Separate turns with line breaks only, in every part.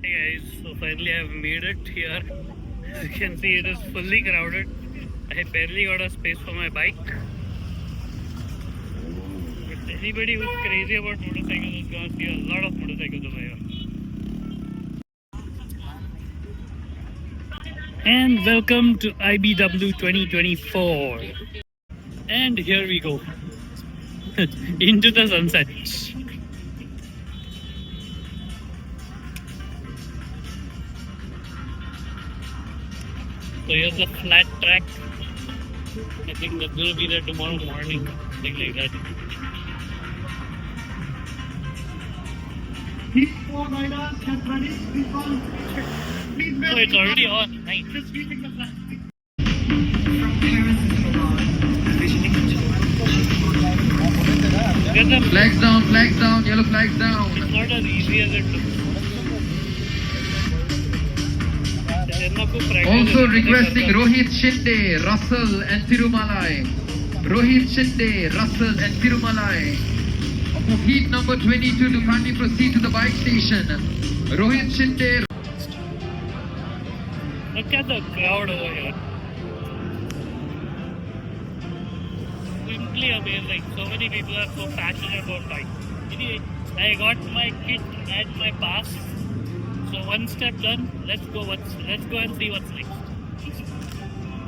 Hey guys, so finally I've made it here. As you can see, it is fully crowded. I barely got a space for my bike. But anybody who's crazy about motorcycles is gonna see a lot of motorcycles over here. And welcome to IBW 2024. And here we go. Into the sunset. So here's the flat track. I think that will be there tomorrow morning, something like that. Oh, it's already on. Nice. Get them.
Flags down, yellow flags down.
It's not as easy as it looks.
Also requesting Rohit Shinde, Russell and Tirumalai. Rohit Shinde, Russell and Tirumalai. For heat number 22 to kindly proceed to the bike station. Rohit Shinde.
Look at the crowd over here. Simply amazing. So many people are so passionate about bikes. Anyway, I got my kit and my pass. So one step done. Let's go and see what's next.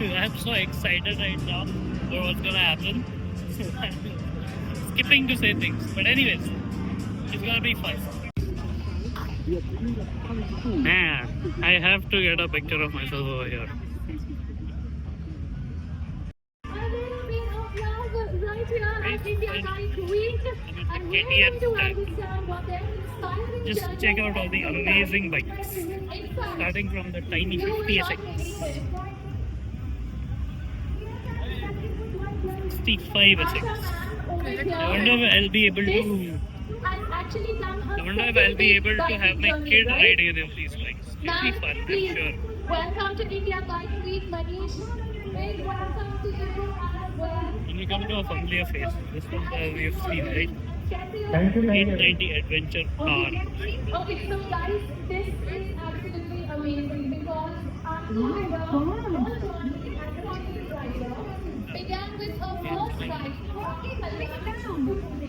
I'm so excited right now for what's gonna happen. Skipping to say things, but anyways, it's gonna be fun. Man, I have to get a picture of myself over here. Just check out all the amazing bikes, starting from the tiny 50SX, 65SX. I wonder if I'll be able to have my kid ride any of these bikes. It'll be fun, I'm sure.
Welcome to India Bike Week, Manish. Big welcome to you as well.
When we come to a familiar face, this one we've seen, right? 890 Adventure R.
Okay, so guys, this is absolutely amazing because began with a first ride.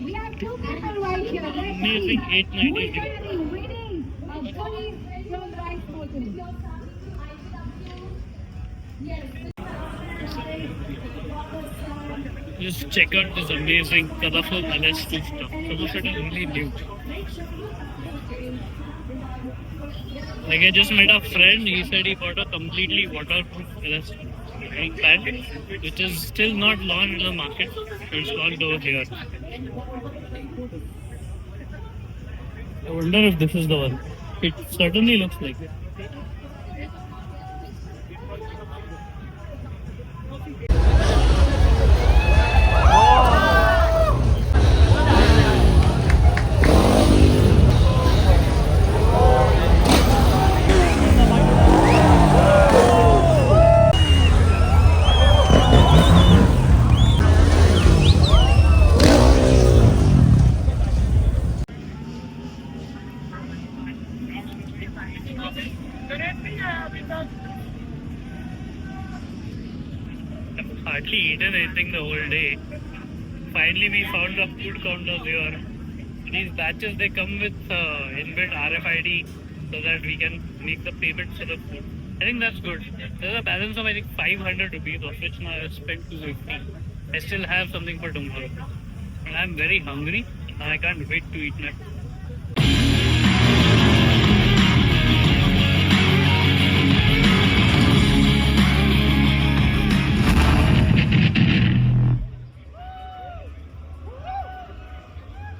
We have two people right here.
Amazing 890.
Winning a fully ride photo. Yes.
Just check out this amazing colorful LS2 stuff. Some of it is really new. Like I just met a friend, he said he bought a completely waterproof LS2 pad, which is still not launched in the market. It's launched over here. I wonder if this is the one. It certainly looks like it. I've hardly eaten anything the whole day. Finally, we found a food counter here. These batches, they come with inbuilt RFID so that we can make the payments for the food. I think that's good. There's a balance of I think 500 rupees, of which now I've spent 250. I still have something for tomorrow. And I'm very hungry and I can't wait to eat my food.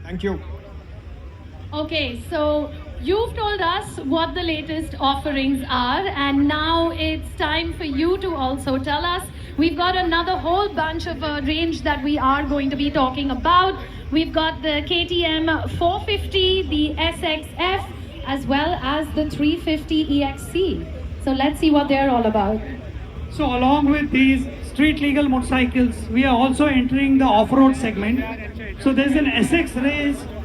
Thank you.
Okay, so you've told us what the latest offerings are, and now it's time for you to also tell us. We've got another whole bunch of a range that we are going to be talking about. We've got the KTM 450, the SXF, as well as the 350 EXC. So let's see what they're all about.
So along with these street legal motorcycles, we are also entering the off-road segment. So there's an SX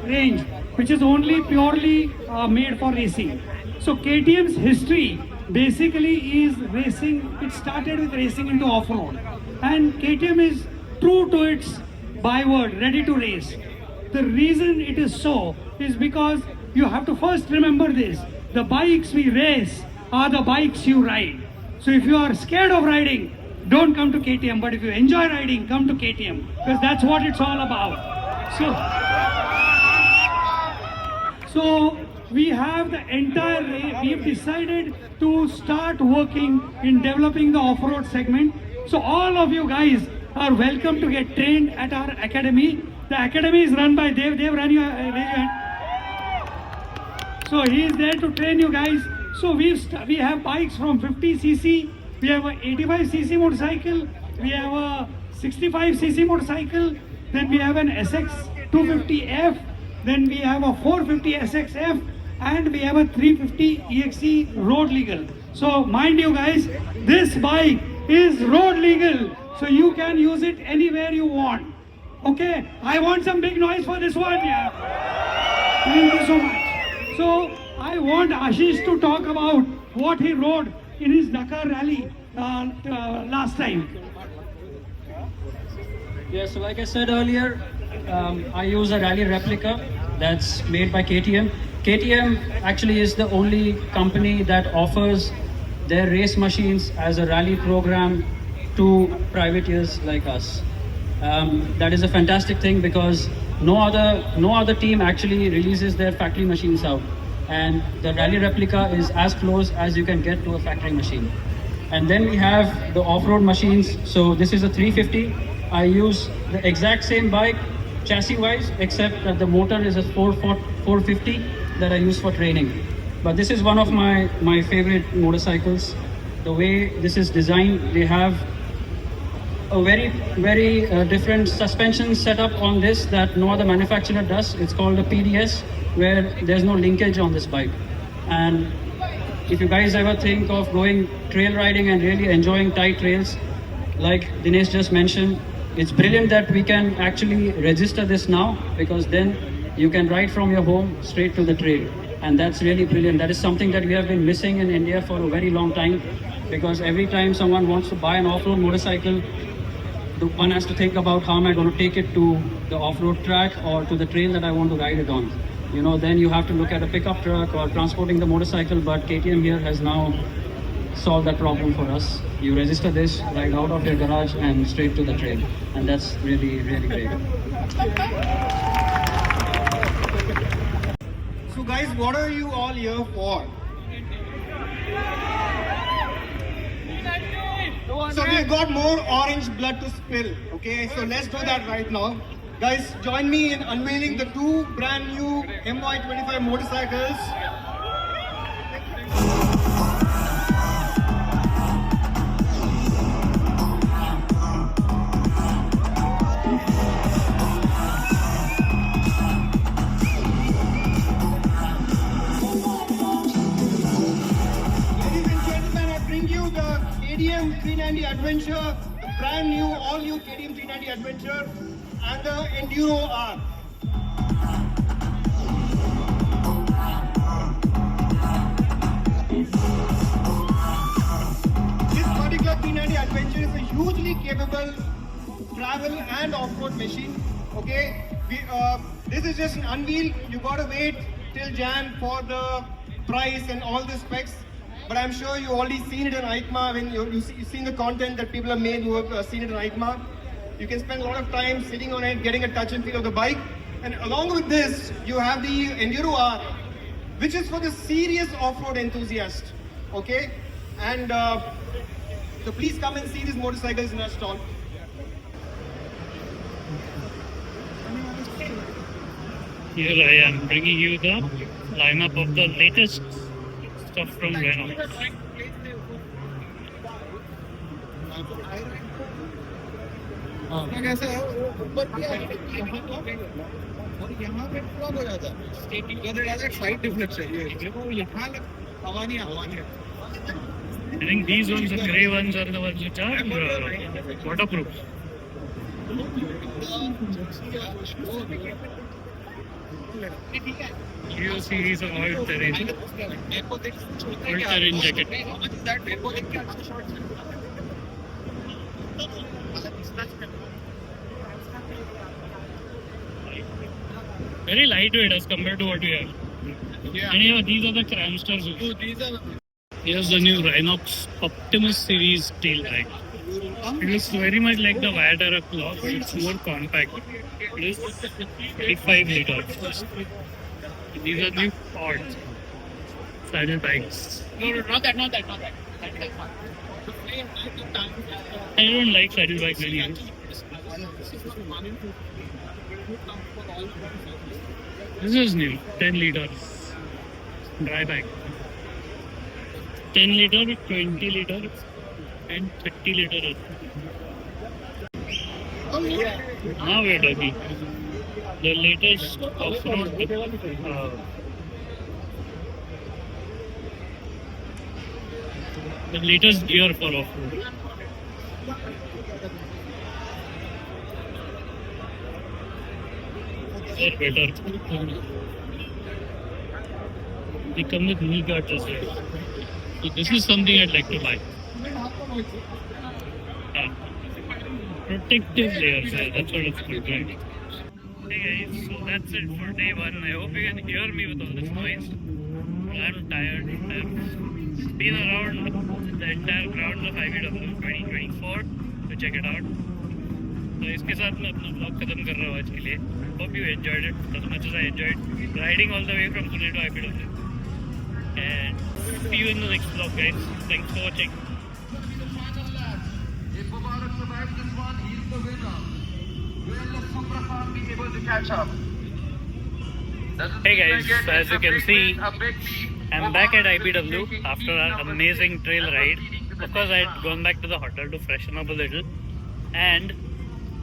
range which is only purely made for racing. So KTM's history basically is racing. It started with racing into off-road, and KTM is true to its byword, ready to race. The reason it is so is because you have to first remember this: the bikes we race are the bikes you ride. So if you are scared of riding, don't come to KTM. But if you enjoy riding, come to KTM, because that's what it's all about. So we have the entire we have decided to start working in developing the off-road segment. So all of you guys are welcome to get trained at our academy. The academy is run by Dev. Dev, run your raise your hand. So he is there to train you guys. So we have bikes from 50cc, we have a 85cc motorcycle, we have a 65cc motorcycle, then we have an SX 250F, then we have a 450 SXF, and we have a 350 EXE road legal. So mind you guys, this bike is road legal, so you can use it anywhere you want. Okay, I want some big noise for this one. Yeah. Thank you so much. So I want Ashish to talk about what he rode in his Dakar rally last time.
Yeah, so like I said earlier, I use a rally replica that's made by KTM. KTM actually is the only company that offers their race machines as a rally program to privateers like us. That is a fantastic thing because no other team actually releases their factory machines out, and the rally replica is as close as you can get to a factory machine. And then we have the off-road machines. So this is a 350. I use the exact same bike chassis-wise, except that the motor is a 450 that I use for training. But this is one of my favorite motorcycles. The way this is designed, they have a very different suspension setup on this that no other manufacturer does. It's called a PDS, where there's no linkage on this bike. And if you guys ever think of going trail riding and really enjoying tight trails, like Dinesh just mentioned, it's brilliant that we can actually register this now, because then you can ride from your home straight to the trail. And that's really brilliant. That is something that we have been missing in India for a very long time, because every time someone wants to buy an off-road motorcycle, one has to think about how am I going to take it to the off-road track or to the trail that I want to ride it on. You know, then you have to look at a pickup truck or transporting the motorcycle, but KTM here has now solved that problem for us. You register this, ride out of your garage and straight to the trail. And that's really, really great.
So guys, what are you all here for? So we've got more orange blood to spill, okay? So let's do that right now. Guys, join me in unveiling the two brand new MY25 motorcycles. KTM 390 Adventure, the brand new, all new KTM 390 Adventure, and the Enduro R. This particular 390 Adventure is a hugely capable travel and off-road machine. Okay, this is just an unveil. You gotta wait till Jan for the price and all the specs. But I'm sure you already seen it in EICMA. When you've seen the content that people have made who have seen it in EICMA. You can spend a lot of time sitting on it, getting a touch and feel of the bike. And along with this, you have the Enduro R, which is for the serious off-road enthusiast. Okay? And so please come and see these motorcycles in our stall.
Here I am bringing you the lineup of the latest stuff from Renault.
कैसे है ऊपर किया और यहाँ पे flop हो जाता है साइड डिफलेक्ट चाहिए देखो यहाँ हवा नहीं है
I think these ones, the grey ones, are the ones which are waterproof. Geo series of all terrain. All terrain jacket. Very lightweight as compared to what we have.
Yeah.
And yeah, these are the Cramsters. Here's the new Rhinox Optimus series tail light. It looks very much like the Viatara Clock, but it's more compact. It is 35 liters. These are new pods. Saddle bikes.
No, not that.
I don't like saddle bikes anymore. This is new, 10 liters. Dry bag. 10 liter, 20 liter, and 30 liter. Now we're talking. The latest off-road, the latest gear for off-road. They're better. They come with knee guards as well. So this is something I'd like to buy. Yeah. Protective layers, yeah, that's what it's called, right? Hey guys, so that's it for day one. I hope you can hear me with all this noise. I'm tired. I've been around the entire grounds of IBW 2024 to check it out. So इसके साथ मैं अपना vlog खत्म कर रहा हूँ आज के लिए. Hope you enjoyed it as much as I enjoyed riding all the way from Pune to IBW. And see you in the next vlog, guys. Thanks for watching.
If Mubarak survives this one, he's the winner. Will Suprafan be able to catch up?
Hey guys, so as you can see, I'm back at IBW after an amazing trail ride. Of course, I had gone back to the hotel to freshen up a little, and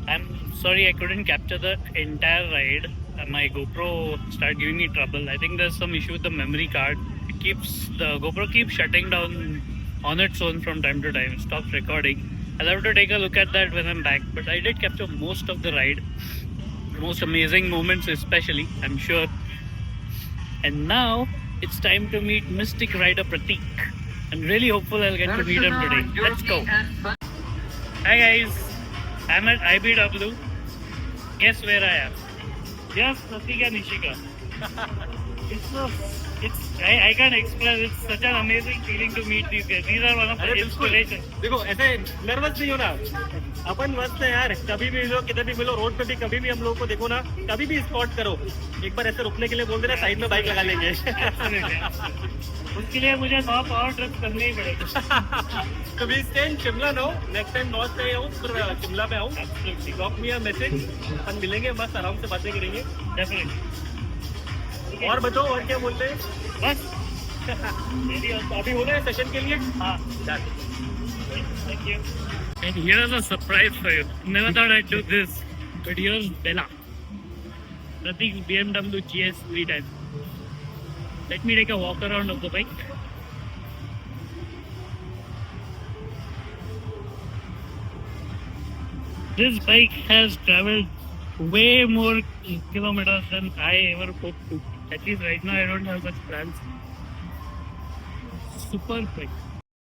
I'm sorry I couldn't capture the entire ride. My GoPro started giving me trouble. I think there's some issue with the memory card. The GoPro keeps shutting down on its own from time to time. It stops recording. I'll have to take a look at that when I'm back. But I did capture most of the ride, most amazing moments especially, I'm sure. And now it's time to meet Mystic Rider Pratik. I'm really hopeful I'll get to meet him today. Let's go. Hi guys, I'm at IBW. Guess where I am? Yes, Pratik and Ishika. I can't express. It's such an amazing feeling to meet these guys. These are one of the inspirations.
देखो ऐसे nervous नहीं हो ना, अपन मस्त है यार. कभी भी मिलो, किधर भी मिलो, रोड पे भी कभी भी हम लोगों को देखो ना, कभी भी स्पॉट करो, एक बार ऐसे रुकने के लिए बोल देना, साइड में बाइक लगा लेंगे.
उसके लिए मुझे 9 पावर ट्रिप करने ही पड़ेगा.
कभी स्टे इन शिमला ना हो, नेक्स्ट टाइम नॉर्थ पे आऊँ, फिर शिमला पे आऊँ, ड्रॉप मी अ मैसेज, अपन मिलेंगे, मस्त आराम से बातें करेंगे.
Definitely.
और बताओ, और क्या बोलते हैं?
बस
अभी हो गए सेशन के लिए.
हाँ.
Done.
Thank you. And here's a surprise for you. Never thought I'd do this, but here's Bella. Pratik's BMW GS 310. Let me take a walk around of the bike. This bike has traveled way more kilometers than I ever hoped to. At least right now I don't have such plans. Super quick.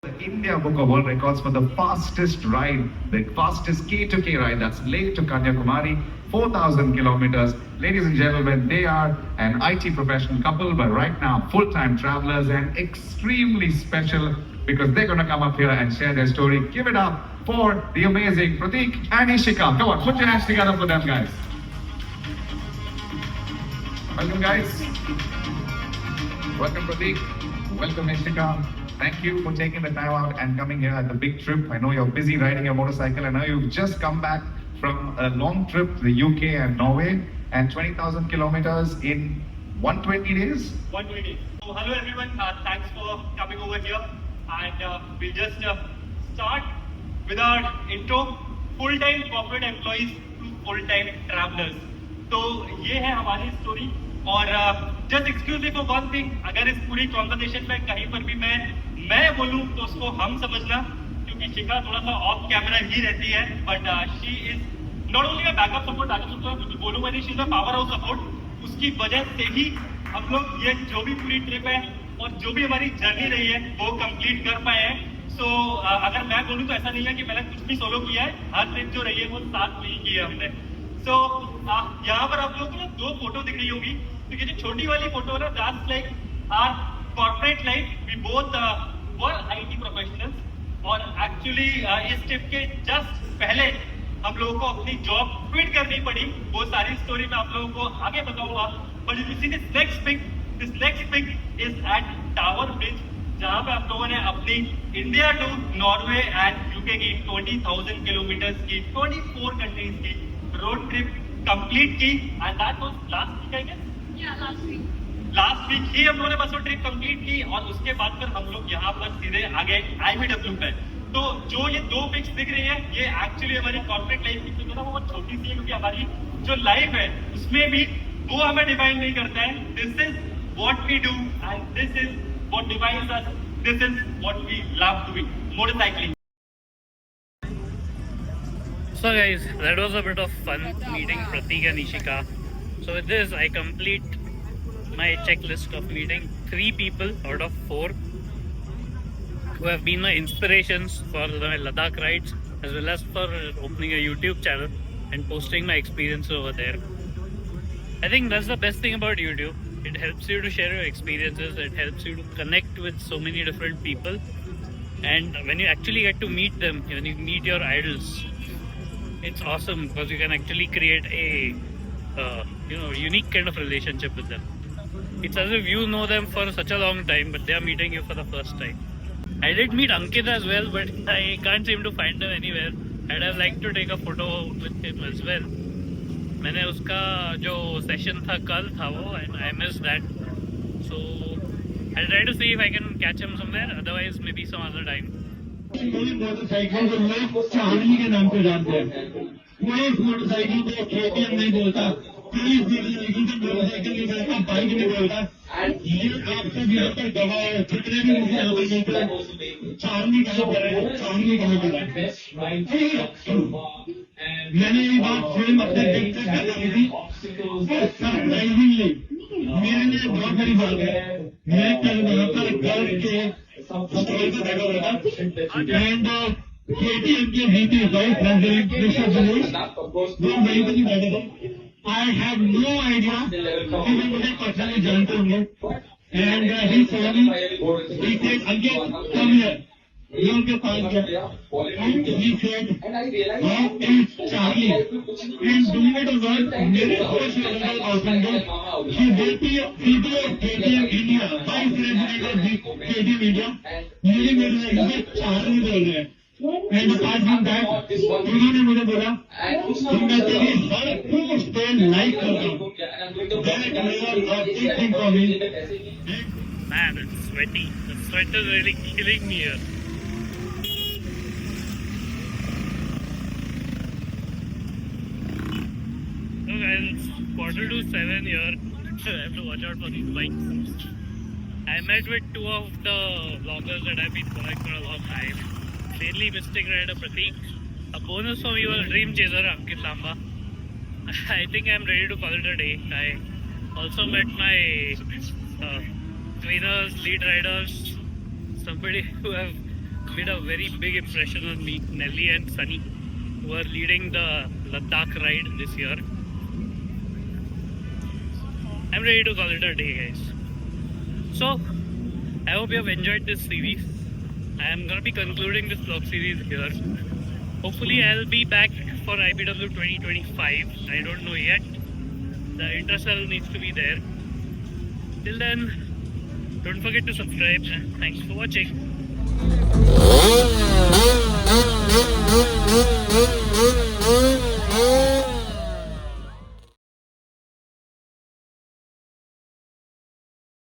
The India Book of World Records for the fastest ride, the fastest K2K ride, that's Leh to Kanyakumari, 4,000 kilometers. Ladies and gentlemen, they are an IT professional couple, but right now full-time travelers and extremely special because they're going to come up here and share their story. Give it up for the amazing Pratik and Ishika. Come on, put your hands together for them, guys. Welcome, guys. Welcome, Pratik. Welcome, Ishika. Thank you for taking the time out and coming here at the big trip. I know you're busy riding your motorcycle. I know you've just come back from a long trip to the UK and Norway and 20,000 kilometers in 120 days.
120. So hello everyone, thanks for coming over here, and we'll just start with our intro. Full-time corporate employees to full-time travelers. तो ये है हमारी story. और just excuse me for one thing, अगर इस पूरी conversation में कहीं पर भी मैं बोलूं तो उसको हम समझना, क्योंकि शिखा थोड़ा सा ऑफ कैमरा ही रहती है, but she is not only a backup support, बोलूंगा नहीं, she is a power house support. उसकी वजह से ही हम लोग ये जो भी पूरी ट्रिप है और जो भी हमारी जर्नी रही है वो कंप्लीट कर पाए हैं। सो अगर मैं बोलूँ तो ऐसा नहीं है कि मैंने कुछ भी सोलो किया है, हर ट्रिप जो रही है वो साथ में ही की है हमने। सो यहाँ पर आप लोगों को ना 2 फोटो दिख रही होगी, तो ये जो छोटी वाली फोटो है ना, that's like our corporate life. We both were IT professionals और एक्चुअली इस ट्रिप के जस्ट पहले हम लोगों को अपनी जॉब क्विट करनी पड़ी। वो सारी स्टोरी मैं आप लोगों को आगे बताऊंगा। But you see this next pic is at Tower Bridge, जहां पे आप लोगों ने अपनी India to Norway and UK की 20,000 किलोमीटर्स की 24 कंट्रीज की रोड ट्रिप कंप्लीट की। And that was last week, I guess last week ही हम लोगों ने बस वो ट्रिप कंप्लीट की और उसके बाद फिर हम लोग यहाँ पर सीधे आ गए IBW पे। तो जो ये 2 पिक्स दिख रही है ये एक्चुअली हमारी कॉर्पोरेट लाइफ की पिक है ना, वो बहुत छोटी सी है क्योंकि हमारी जो लाइफ है उसमें भी वो हमें डिफाइन नहीं करता है। This is what we do and this is what defines us, this is what we love doing, motorcycling.
So guys, that was a bit of fun meeting Pratik and Ishika. So with this, I complete my checklist of meeting 3 people out of 4 who have been my inspirations for my Ladakh rides, as well as for opening a YouTube channel and posting my experience over there. I think that's the best thing about YouTube. It helps you to share your experiences, it helps you to connect with so many different people, and when you actually get to meet them, when you meet your idols, it's awesome because you can actually create a unique kind of relationship with them. It's as if you know them for such a long time, but they are meeting you for the first time. I did meet Ankit as well, but I can't seem to find him anywhere. I'd have liked to take a photo with him as well. मैंने उसका जो session था कल था वो, and I missed that. So I'll try to see if I can catch him somewhere. Otherwise, maybe some other time.
Motorcycle को लोग चांदनी के नाम पे जानते हैं। कोई इस मोटरसाइकिल को KTM नहीं बोलता, कोई इस मोटरसाइकिल को मोटरसाइकिल नहीं बोलता, बाइक नहीं बोलता। ये आप सब यहाँ पर गवाह है, जितने भी मुझे यहाँ पर मिलते हैं, चांदनी कहाँ पर है, चांदनी कहाँ पर है। मैंने ये बात फिल्म अपने दिल से कर दी थी, सरप्राइजिंगली मेरे लिए बहुत बड़ी बात है। मैं कल वहाँ पर गर्व के स्टॉल पर बैठा हुआ था एंड KTM के VP vice president mister Dinesh वो वहीं पर ही बैठे थे। आई हैव नो आइडिया कि वो मुझे पर्सनली जानते होंगे and he saw me, he said Ankit come here, ये उनके पास गया and he said how is Charlie and doing it work. मेरे होश में अंदर आउटंडर ही देती है सीधे KTM India vice president of KTM India, मेरे मोटरसाइकिल से चार्ली बोल रहे हैं। एंड अपार्ट फ्रॉम दैट उन्होंने मुझे बोला कि मैं तेरी हर पोस्ट पे लाइक करता हूँ। दैट मेरा a big thing for me.
Man, it's sweaty. The sweat is really killing me here. So guys, it's 6:45 here. I have to watch out for these bikes. I met with 2 of the vloggers that I've been following for a long time. Mainly Mystic Rider Pratik. A bonus for me was Dream Chaser Ankit Lamba. I think I'm ready to call it a day. I also met my trainers, lead riders, somebody who have made a very big impression on me, Nelly and Sunny, who are leading the Ladakh ride this year. I'm ready to call it a day, guys. So, I hope you have enjoyed this series. I am going to be concluding this vlog series here. Hopefully I'll be back for IBW 2025. I don't know yet. The intercell needs to be there. Till then, don't forget to subscribe and thanks for watching.